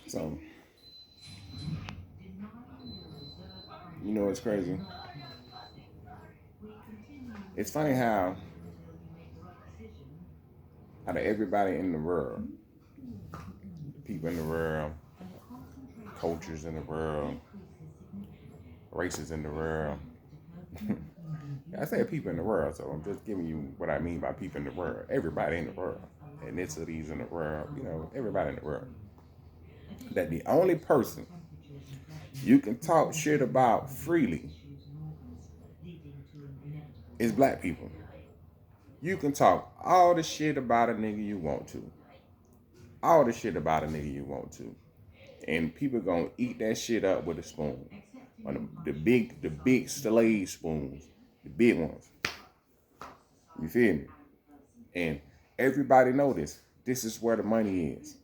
So, it's crazy. It's funny how out of everybody in the world, people in the world, cultures in the world, races in the world. I say people in the world, so I'm just giving you what I mean by people in the world. Everybody in the world, ethnicities in the world, everybody in the world. That the only person you can talk shit about freely is black people. You can talk all the shit about a nigga you want to. All the shit about a nigga you want to. And people gonna eat that shit up with a spoon. On the big slave spoons. The big ones. You feel me? And everybody know this. This is where the money is.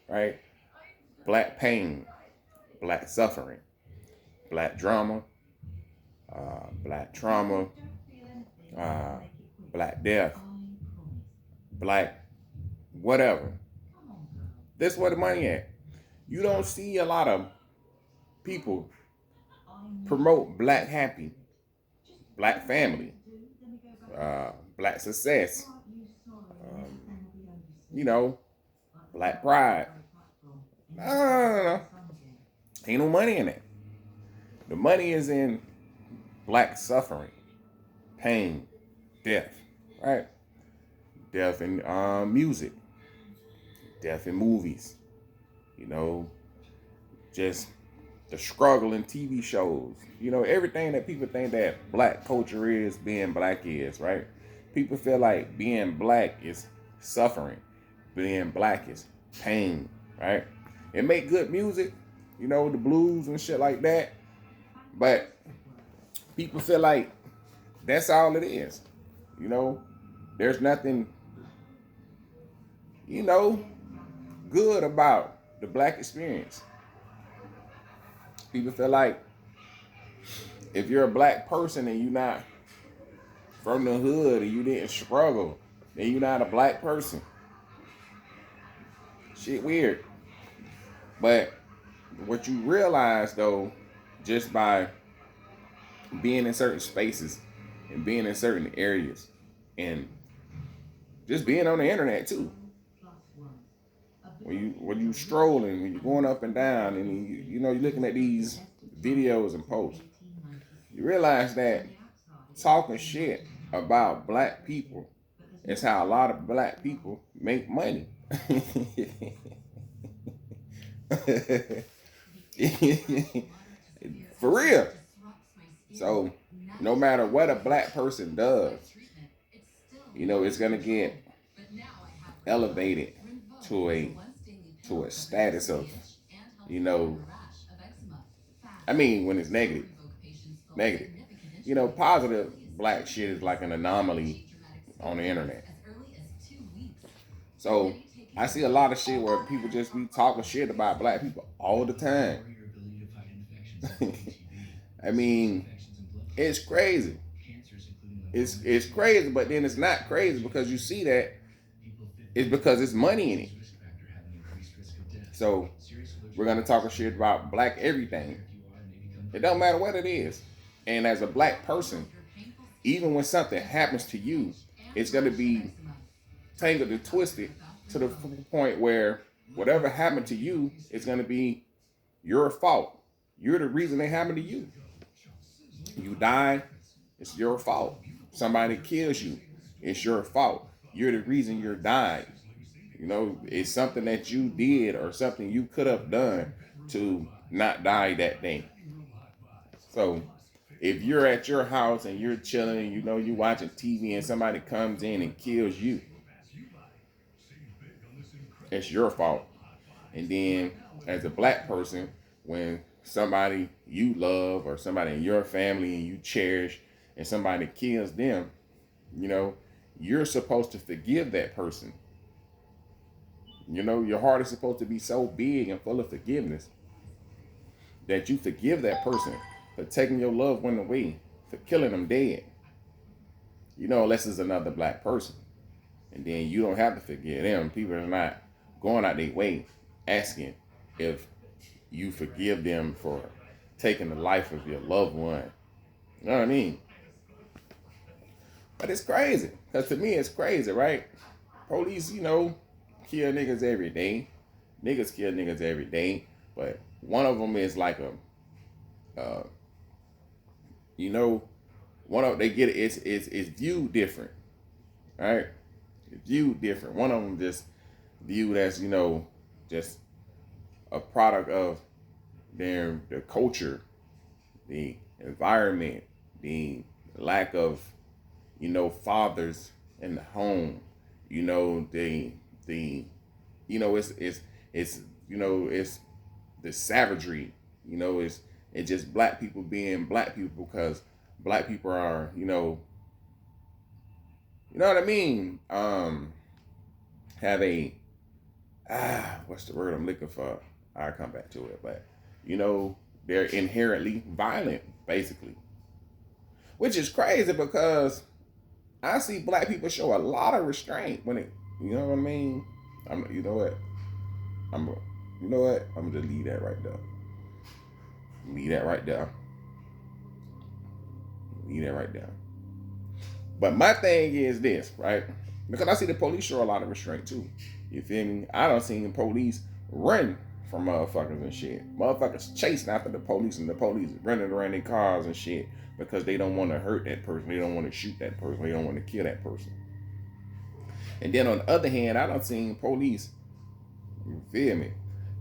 Right? Black pain, black suffering, black drama, black trauma, uh, black death, black whatever. That's where the money at. You don't see a lot of people promote black happy, black family, black success, um, you know, black pride. No. Ain't no money in it. The money is in black suffering, pain, death, right? Death in music, death in movies, you know, just the struggle in TV shows, everything that people think that black culture is, being black is, right? People feel like being black is suffering, being black is pain, right? It make good music, the blues and shit like that, but people feel like that's all it is, you know. There's nothing, you know, good about the black experience. People feel like if you're a black person and you're not from the hood and you didn't struggle, then you're not a black person. Shit weird. But what you realize though, just by being in certain spaces and being in certain areas and just being on the internet too. When you strolling, when you're going up and down and you're looking at these videos and posts, you realize that talking shit about black people is how a lot of black people make money. For real. So no matter what a black person does, it's gonna get elevated to a status of, you know, I mean when it's negative. Negative. Positive black shit is like an anomaly on the internet. So I see a lot of shit where people just be talking shit about black people all the time. I mean, it's crazy. It's crazy, but then it's not crazy because you see that it's because it's money in it. So we're gonna talk a shit about black everything. It don't matter what it is. And as a black person, even when something happens to you, it's gonna be tangled and twisted to the point where whatever happened to you is gonna be your fault. You're the reason it happened to you. You die, it's your fault. Somebody kills you, it's your fault. You're the reason you're dying. It's something that you did or something you could have done to not die that day. So if you're at your house and you're chilling, you're watching TV and somebody comes in and kills you, it's your fault. And then as a black person, when somebody you love or somebody in your family and you cherish and somebody kills them, you know, you're supposed to forgive that person. Your heart is supposed to be so big and full of forgiveness that you forgive that person for taking your loved one away, for killing them dead. Unless it's another black person. And then you don't have to forgive them. People are not going out their way asking, if you forgive them for taking the life of your loved one. You know what I mean? But it's crazy. Because to me, it's crazy, right? Police, kill niggas every day. Niggas kill niggas every day. But one of them is like uh, you know, one of they get it. It's viewed different, right? It's viewed different. One of them just viewed as just a product of the culture, the environment, the lack of fathers in the home. The it's the savagery. It's just black people being black people because black people are you know what I mean. Have a what's the word I'm looking for? I'll come back to it, but they're inherently violent, basically, which is crazy because I see black people show a lot of restraint when it, you know what I mean. You know what? I'm, you know what? I'm gonna just leave that right there. Leave that right there. Leave that right there. But my thing is this, right? Because I see the police show a lot of restraint too. You feel me? I don't see the police run from motherfuckers and shit. Motherfuckers chasing after the police and the police running around in cars and shit because they don't want to hurt that person. They don't want to shoot that person. They don't want to kill that person. And then on the other hand, I done seen police, you feel me,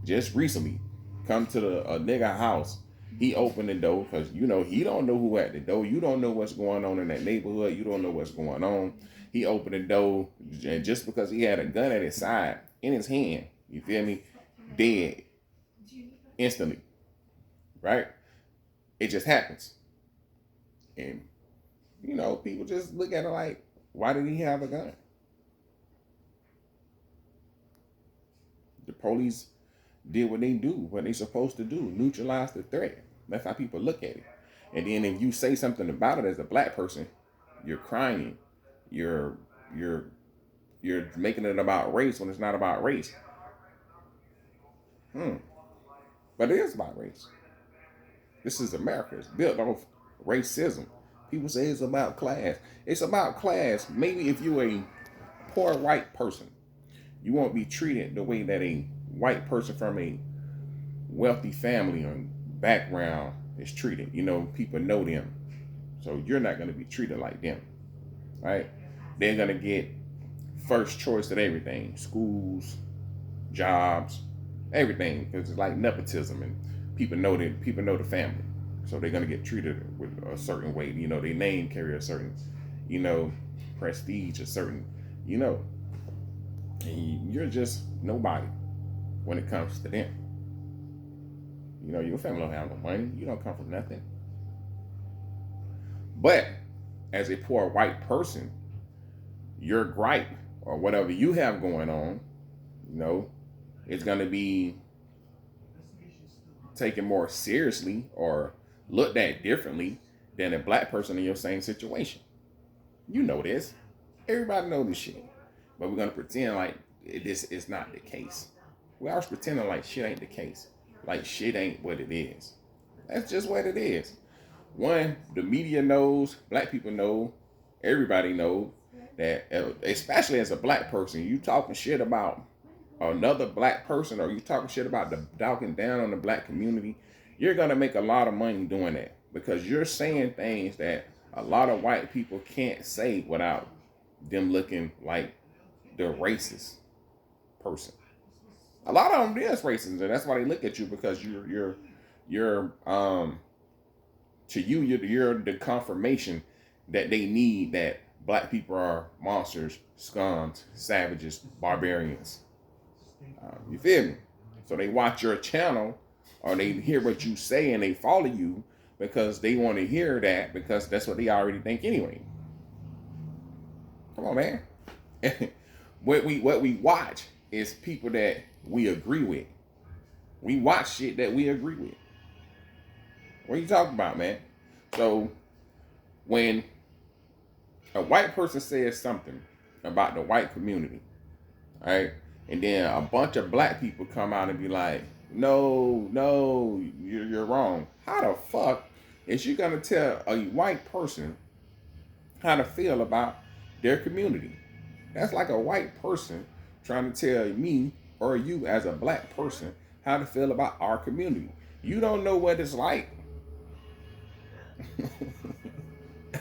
just recently come to a nigga house. He opened the door because, he don't know who at the door. You don't know what's going on in that neighborhood. You don't know what's going on. He opened the door, and just because he had a gun at his side, in his hand, you feel me, dead instantly, right? It just happens. And, people just look at it like, why did he have a gun? The police did what they do, what they supposed to do, neutralize the threat. That's how people look at it. And then if you say something about it as a black person, you're crying. You're making it about race when it's not about race. But it is about race. This is America. It's built off racism. People say it's about class. It's about class. Maybe if you're a poor white person, you won't be treated the way that a white person from a wealthy family or background is treated. People know them. So you're not going to be treated like them, right? They're going to get first choice at everything. Schools, jobs, everything. Because it's like nepotism and people know the family. So they're going to get treated with a certain way. Their name carry a certain, prestige, a certain, and you're just nobody when it comes to them. Your family don't have no money. You don't come from nothing. But as a poor white person, your gripe or whatever you have going on, it's going to be taken more seriously or looked at differently than a black person in your same situation. You know this. Everybody know this shit. But we're going to pretend like this is not the case. We're always pretending like shit ain't the case. Like shit ain't what it is. That's just what it is. One, the media knows, black people know, everybody knows that, especially as a black person, you talking shit about another black person or you talking shit about the talking down on the black community, you're going to make a lot of money doing that because you're saying things that a lot of white people can't say without them looking like the racist person. A lot of them is racist, and that's why they look at you because you're to you you're the confirmation that they need that black people are monsters, scums, savages, barbarians. You feel me? So they watch your channel or they hear what you say and they follow you because they want to hear that because that's what they already think anyway. Come on, man. What we watch is people that we agree with. We watch shit that we agree with. What are you talking about, man? So when a white person says something about the white community, right? And then a bunch of black people come out and be like, No, you're wrong. How the fuck is you gonna tell a white person how to feel about their community? That's like a white person trying to tell me or you as a black person how to feel about our community. You don't know what it's like.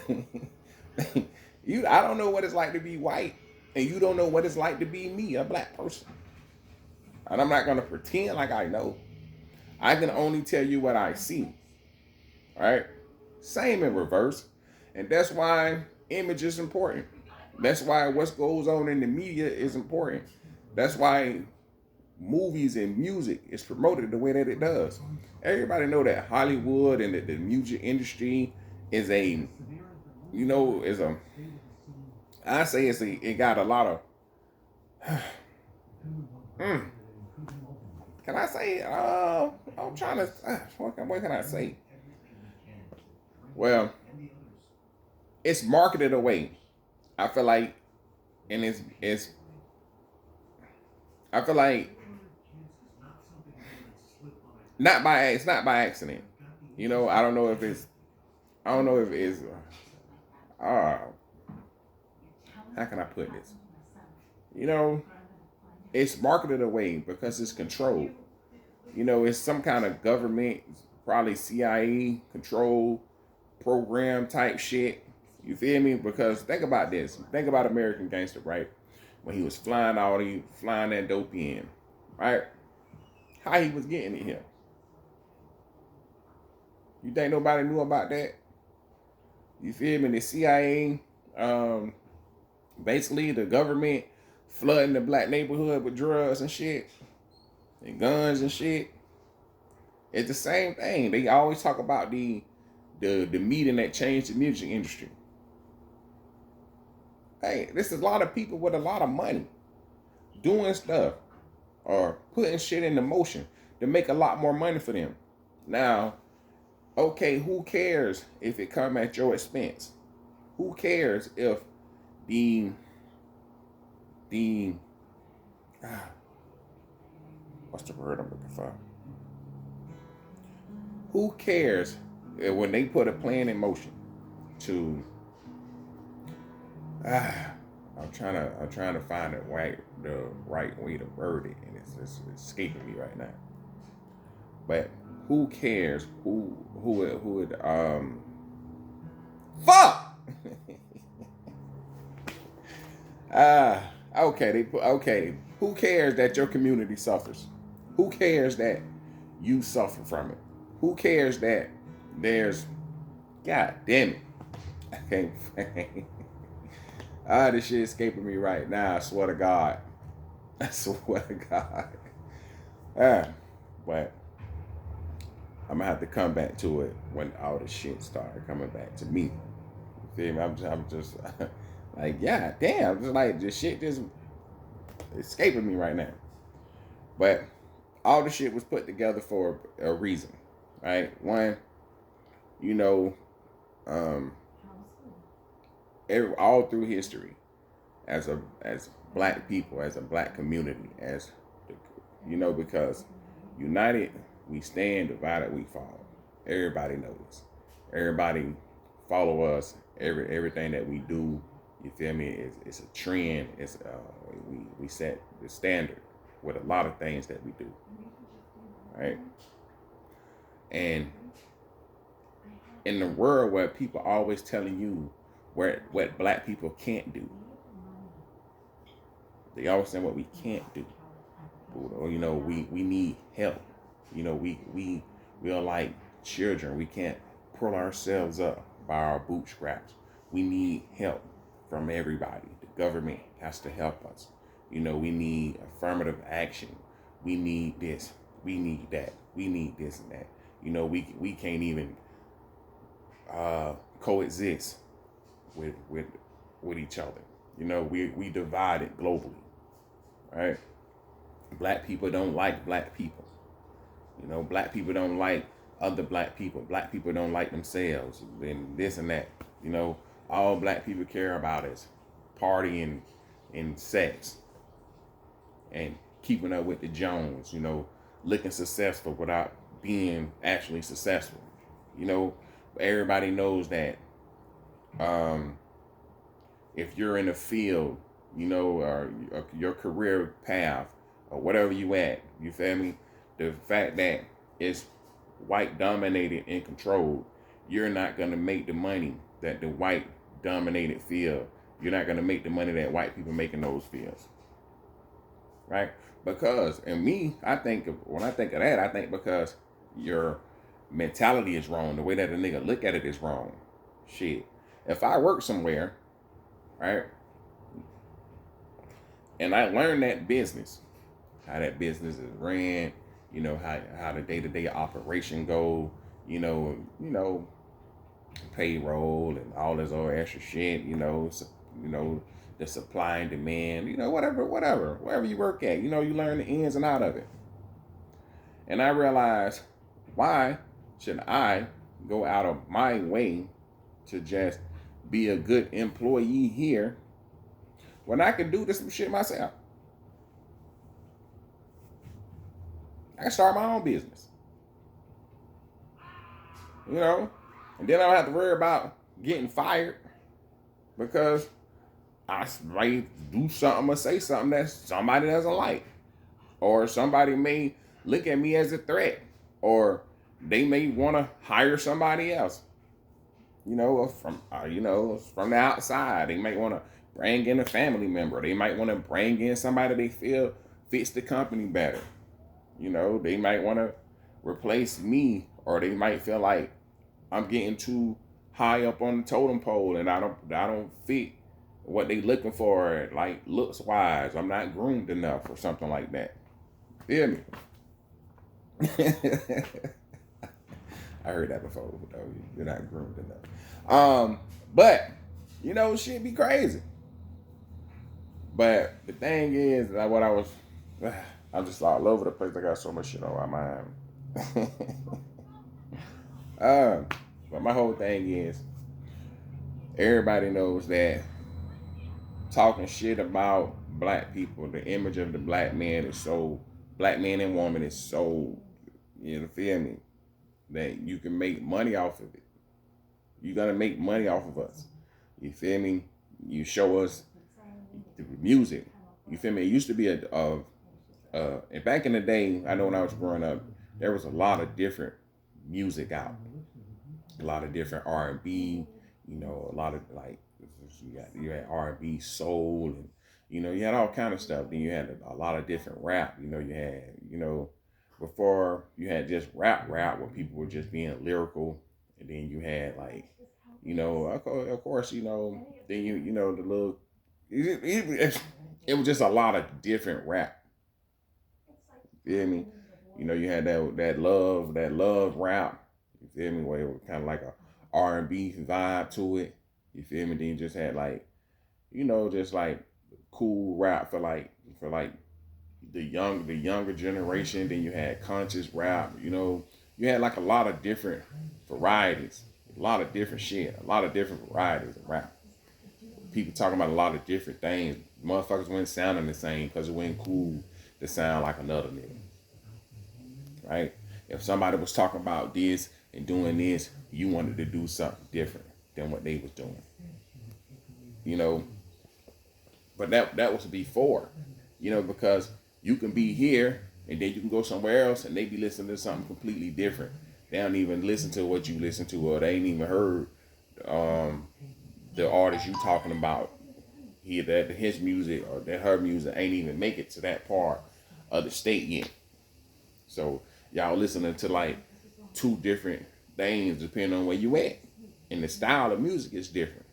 I don't know what it's like to be white, and you don't know what it's like to be me, a black person. And I'm not gonna pretend like I know. I can only tell you what I see. Right? Same in reverse. And that's why image is important. That's why what goes on in the media is important. That's why movies and music is promoted the way that it does. Everybody know that Hollywood and the music industry is a, is a, I say it got a lot of, mm, can I say, I'm trying to, what can I say? Well, it's marketed away. I feel like, and I feel like it's not by accident. I don't know if it's, uh, how can I put this? You know, it's marketed away because it's controlled. It's some kind of government, probably CIA control program type shit. You feel me? Because think about this. Think about American Gangster, right? When he was flying that dope in, right? How he was getting it here. You think nobody knew about that? You feel me? The CIA, basically the government flooding the black neighborhood with drugs and shit and guns and shit. It's the same thing. They always talk about the meeting that changed the music industry. Hey, this is a lot of people with a lot of money doing stuff or putting shit into motion to make a lot more money for them. Now, okay, who cares if it come at your expense? Who cares if the what's the word I'm looking for? Who cares when they put a plan in motion to I'm trying to find the right way to word it, and it's escaping me right now. But who cares who would fuck ah okay they put okay who cares that your community suffers? Who cares that you suffer from it? Who cares that there's god damn it I can't this shit escaping me right now. I swear to God. I swear to God. But I'm gonna have to come back to it when all the shit started coming back to me. You feel me? I'm just like, yeah, damn. Just like this shit just escaping me right now. But all the shit was put together for a reason, right? One, you know, um, all through history, as black people, as a black community, because united we stand, divided we fall. Everybody knows. Everybody follow us. Everything that we do, you feel me? It's a trend. We set the standard with a lot of things that we do, right? And in the world where people always telling you what black people can't do, they always say what we can't do. Or, we need help. We are like children. We can't pull ourselves up by our bootstraps. We need help from everybody. The government has to help us. We need affirmative action. We need this. We need that. We need this and that. We can't even coexist with each other. We divided globally, right? Black people don't like black people. Black people don't like other black people. Black people don't like themselves and this and that. All black people care about is partying and sex and keeping up with the Jones. looking successful without being actually successful. You know, everybody knows that um, if you're in a field, you know, or your career path or whatever you at, you feel me? The fact that it's white dominated and controlled, you're not gonna make the money that the white dominated field. You're not gonna make the money that white people make in those fields, right? Because, and me, I think when I think of that, I think because your mentality is wrong. The way that a nigga look at it is wrong. Shit. If I work somewhere, right, and I learn that business, how that business is ran, you know, how the day-to-day operation go, you know, payroll and all this other extra shit, you know, the supply and demand, you know, wherever you work at, you know, you learn the ins and out of it. And I realized, why should I go out of my way to just be a good employee here when I can do this some shit myself? I can start my own business, you know, and then I don't have to worry about getting fired because I might do something or say something that somebody doesn't like, or somebody may look at me as a threat, or they may want to hire somebody else, from the outside. They might want to bring in a family member. They might want to bring in somebody they feel fits the company better. You know, they might want to replace me, or they might feel like I'm getting too high up on the totem pole and I don't fit what they looking for, like looks wise. I'm not groomed enough or something like that. Feel me? I heard that before, though. You're not groomed enough. But you know, shit be crazy. But the thing is that what I was, I'm just all over the place. I got so much shit on my mind. But my whole thing is, everybody knows that talking shit about black people, the image of the black man is so, black man and woman is so, you feel me, that you can make money off of it. You're gonna make money off of us. You feel me? You show us the music. You feel me? It used to be and back in the day, I know when I was growing up, there was a lot of different music out, a lot of different R&B, you know, a lot of like you had R&B, soul, and you had all kind of stuff. Then you had a lot of different rap. You know, you had before you had just rap where people were just being lyrical, and then you had like of course then the little it was just a lot of different rap. You feel me? You had that love rap. You feel me? Where it was kind of like a R&B vibe to it. You feel me? Then you just had like, just like cool rap for like the younger generation. Then you had conscious rap. You had like a lot of different varieties, a lot of different shit, a lot of different varieties of rap. People talking about a lot of different things. Motherfuckers weren't sounding the same because it wasn't cool to sound like another nigga, right? If somebody was talking about this and doing this, you wanted to do something different than what they was doing, you know. But that was before, because you can be here and then you can go somewhere else and they be listening to something completely different. They don't even listen to what you listen to, or they ain't even heard the artist you talking about. That his music or that her music ain't even make it to that part of the state yet. So y'all listening to like two different things depending on where you at, and the style of music is different.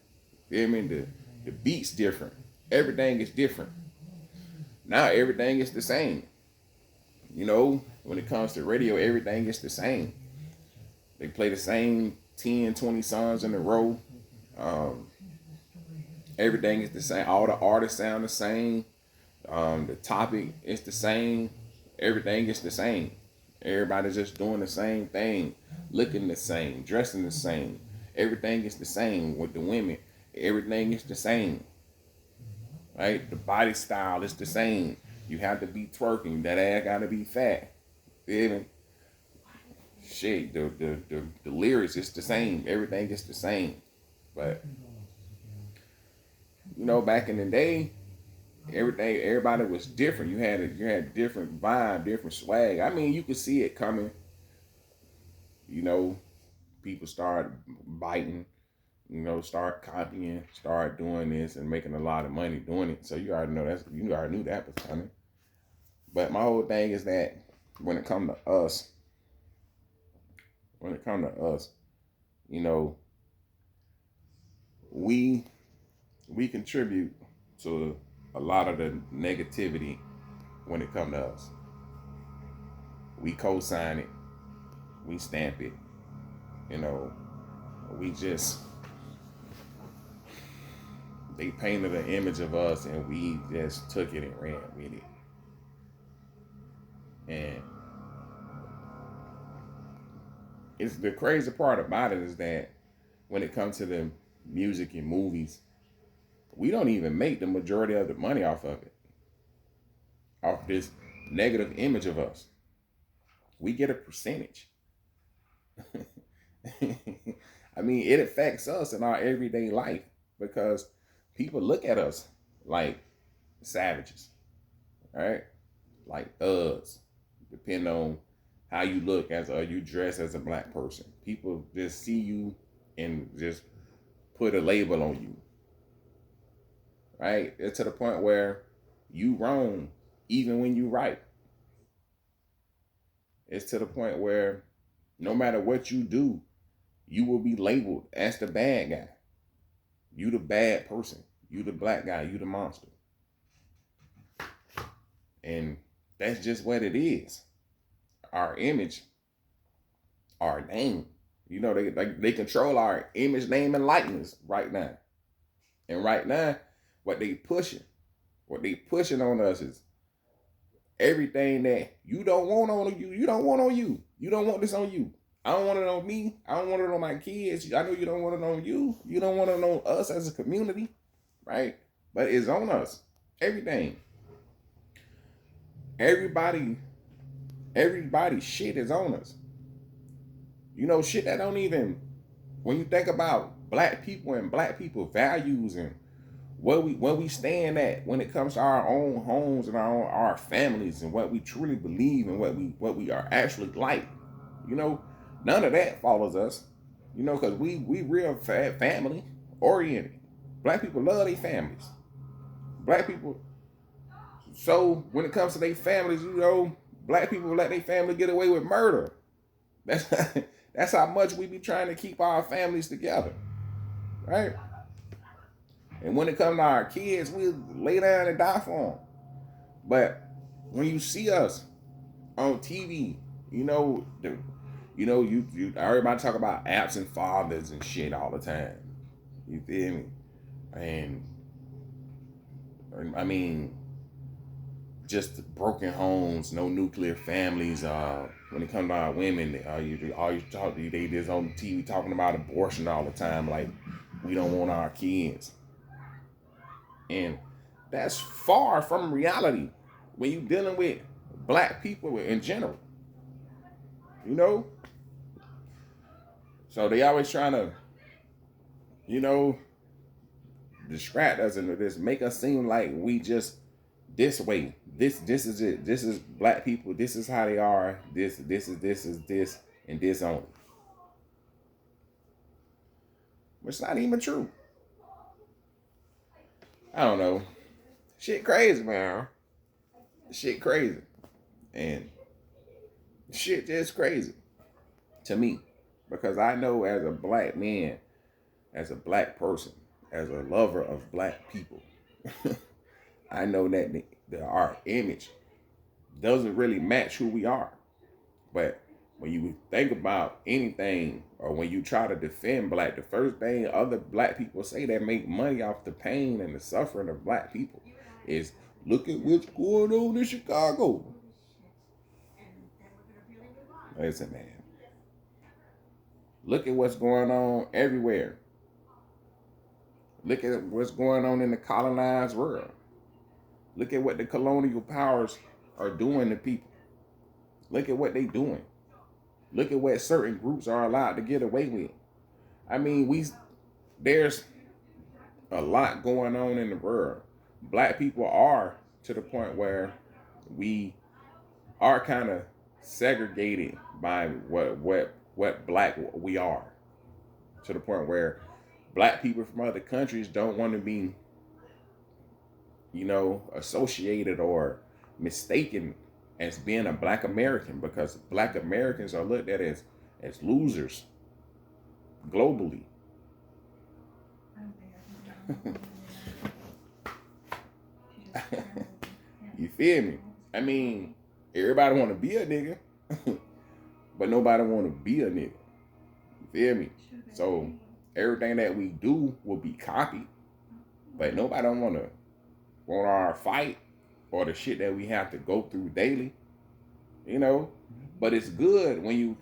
Feel me? The beats different. Everything is different. Now everything is the same. When it comes to radio, everything is the same. They play the same 10, 20 songs in a row. Everything is the same. All the artists sound the same. The topic is the same. Everything is the same. Everybody's just doing the same thing, looking the same, dressing the same. Everything is the same with the women. Everything is the same. Right? The body style is the same. You have to be twerking. That ass got to be fat. Even shit, the lyrics is the same. Everything is the same. But back in the day, everybody was different. You had different vibe, different swag. I mean, you could see it coming. You know, people start biting. Start copying, start doing this and making a lot of money doing it. So you already knew that was coming. But my whole thing is that when it comes to us, when it comes to us, you know, we we contribute to a lot of the negativity when it comes to us. We co-sign it, we stamp it, you know, we just they painted an image of us and we just took it and ran with it. And it's the crazy part about it is that when it comes to the music and movies, we don't even make the majority of the money off of it, off this negative image of us. We get a percentage. I mean, it affects us in our everyday life because people look at us like savages, right? Like thugs, depending on how you look you dress as a black person. People just see you and just put a label on you, right? It's to the point where you wrong even when you right. It's to the point where no matter what you do, you will be labeled as the bad guy. You the bad person. You the black guy. You the monster. And that's just what it is. Our image, our name. They control our image, name, and likeness right now. And right now, what they pushing on us is everything that you don't want on you. You don't want on you. You don't want this on you. I don't want it on me. I don't want it on my kids. I know you don't want it on you. You don't want it on us as a community, right? But it's on us. Everything. Everybody shit is on us. Shit that don't even, when you think about black people and black people values and where we stand at when it comes to our own homes and our families and what we truly believe and what we are actually like, none of that follows us, because we real family oriented. Black people love their families. Black people. So when it comes to their families, black people let their family get away with murder. That's that's how much we be trying to keep our families together, right? And when it comes to our kids, we lay down and die for them. But when you see us on TV, everybody talk about absent fathers and shit all the time. You feel me? And I mean, just broken homes, no nuclear families. When it comes to our women, they just on TV talking about abortion all the time, like we don't want our kids, and that's far from reality when you dealing with black people in general. You know, so they always trying to, you know, distract us and just make us seem like we just this way. This is it. This is black people. This is how they are. This is this and this only. It's not even true. I don't know. Shit crazy, man. Shit crazy. And shit just crazy to me. Because I know as a black man, as a black person, as a lover of black people, I know that our image doesn't really match who we are. But when you think about anything or when you try to defend black, the first thing other black people say that make money off the pain and the suffering of black people is look at what's going on in Chicago. Listen, man. Look at what's going on everywhere. Look at what's going on in the colonized world. Look at what the colonial powers are doing to people. Look at what they doing. Look at what certain groups are allowed to get away with. I mean, there's a lot going on in the world. Black people are to the point where we are kind of segregated by what black we are. To the point where black people from other countries don't want to be, associated or mistaken as being a black American, because black Americans are looked at as losers globally. You feel me? I mean, everybody want to be a nigga, but nobody want to be a nigga. You feel me? So everything that we do will be copied, but nobody don't want our fight or the shit that we have to go through daily. But it's good when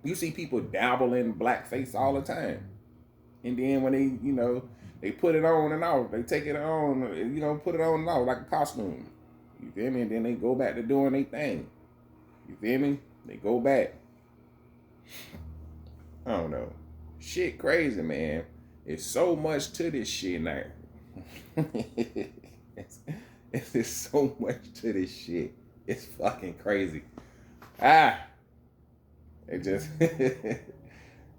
you see people dabble in blackface all the time, and then when they put it on and off, they take it on, put it on and off like a costume. You feel me? And then they go back to doing their thing. You feel me? They go back. I don't know. Shit crazy, man. It's so much to this shit now. It's so much to this shit. It's fucking crazy. It just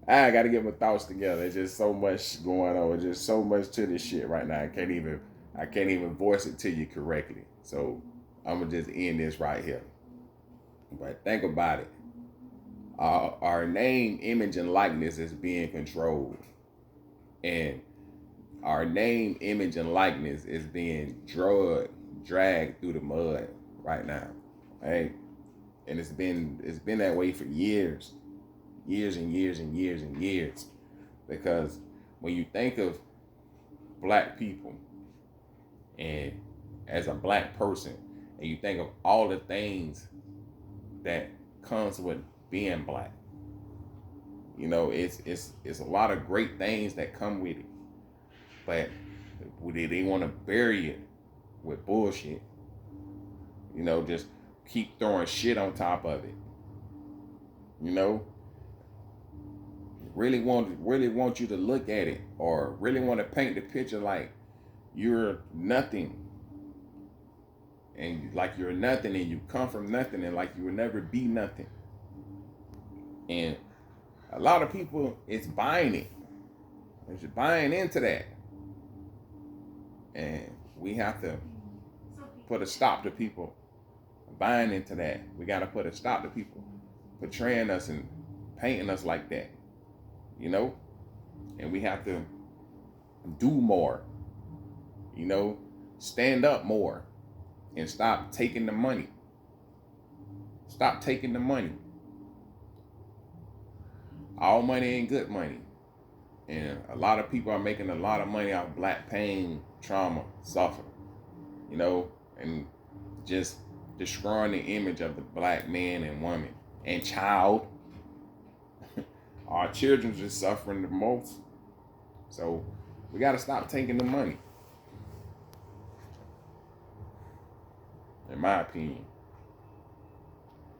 I gotta get my thoughts together. It's just so much going on. It's just so much to this shit right now. I can't even voice it to you correctly. So I'm gonna just end this right here. But think about it. Our name, image, and likeness is being controlled. And our name, image, and likeness is being dragged through the mud right now. Right? And it's been that way for years. Years and years and years and years. Because when you think of black people and as a black person, and you think of all the things that comes with being black, it's a lot of great things that come with it, but they want to bury it with bullshit. Just keep throwing shit on top of it. Really want you to look at it, or really want to paint the picture like you're nothing, and like you're nothing, and you come from nothing, and like you will never be nothing. And a lot of people is buying it. It's buying into that. And we have to put a stop to people buying into that. We got to put a stop to people portraying us and painting us like that. And we have to do more. Stand up more and stop taking the money. Stop taking the money. All money ain't good money. And a lot of people are making a lot of money off black pain, trauma, suffer, and just destroying the image of the black man and woman and child. Our children's just suffering the most. So we got to stop taking the money. In my opinion.